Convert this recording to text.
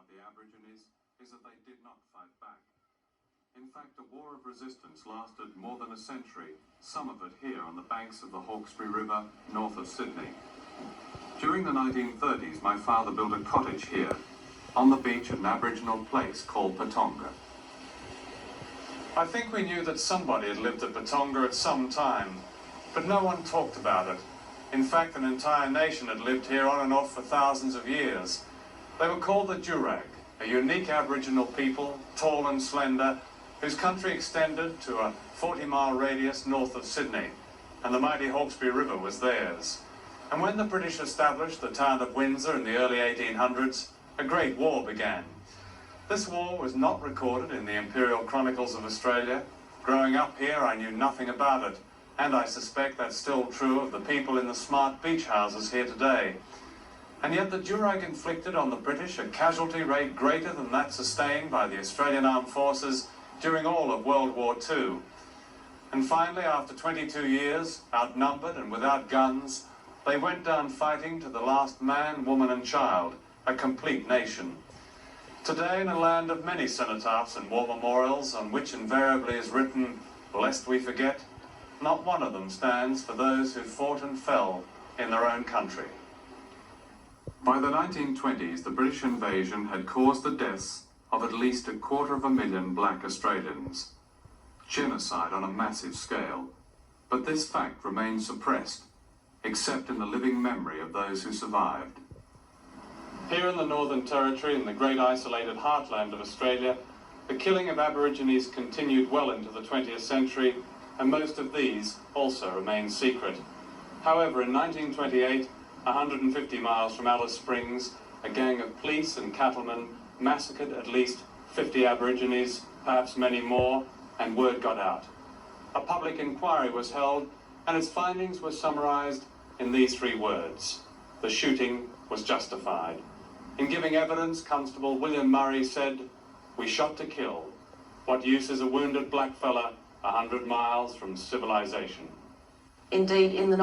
about the Aborigines is that they did not fight back. In fact, the war of resistance lasted more than a century, some of it here on the banks of the Hawkesbury River, north of Sydney. During the 1930s, my father built a cottage here, on the beach at an Aboriginal place called Potonga. I think we knew that somebody had lived at Potonga at some time, but no one talked about it. In fact, an entire nation had lived here on and off for thousands of years. They were called the Durag, a unique Aboriginal people, tall and slender, whose country extended to a 40-mile radius north of Sydney, and the mighty Hawkesbury River was theirs. And when the British established the town of Windsor in the early 1800s, a great war began. This war was not recorded in the Imperial chronicles of Australia. Growing up here, I knew nothing about it, and I suspect that's still true of the people in the smart beach houses here today. And yet the Durag inflicted on the British a casualty rate greater than that sustained by the Australian Armed Forces during all of World War II. And finally, after 22 years, outnumbered and without guns, they went down fighting to the last man, woman and child, a complete nation. Today, in a land of many cenotaphs and war memorials on which invariably is written, "Lest we forget," not one of them stands for those who fought and fell in their own country. By the 1920s, the British invasion had caused the deaths of at least 250,000 black Australians. Genocide on a massive scale. But this fact remains suppressed, except in the living memory of those who survived. Here in the Northern Territory, in the great isolated heartland of Australia, the killing of Aborigines continued well into the 20th century, and most of these also remain secret. However, in 1928, 150 miles from Alice Springs, a gang of police and cattlemen massacred at least 50 Aborigines, perhaps many more, and word got out. A public inquiry was held, and its findings were summarized in these 3 words: the shooting was justified. In giving evidence, Constable William Murray said, "We shot to kill. What use is a wounded blackfella 100 miles from civilization?" Indeed, in the